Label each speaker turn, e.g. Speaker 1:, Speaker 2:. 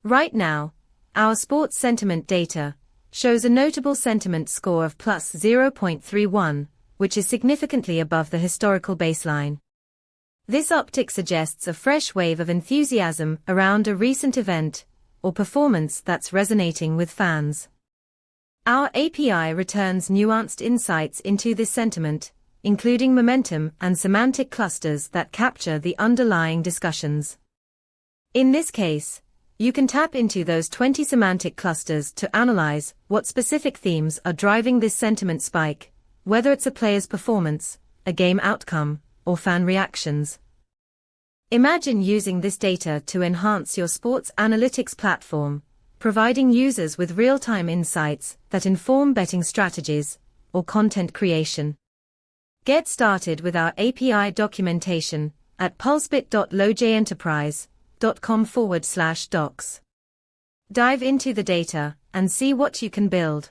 Speaker 1: Right now, our sports sentiment data shows a notable sentiment score of plus 0.31, which is significantly above the historical baseline. This uptick suggests a fresh wave of enthusiasm around a recent event or performance that's resonating with fans. Our API returns nuanced insights into this sentiment, including momentum and semantic clusters that capture the underlying discussions. In this case, you can tap into those 20 semantic clusters to analyze what specific themes are driving this sentiment spike, whether it's a player's performance, a game outcome, or fan reactions. Imagine using this data to enhance your sports analytics platform, providing users with real-time insights that inform betting strategies or content creation. Get started with our API documentation at pulsebit.logenterprise.com/docs. Dive into the data and see what you can build.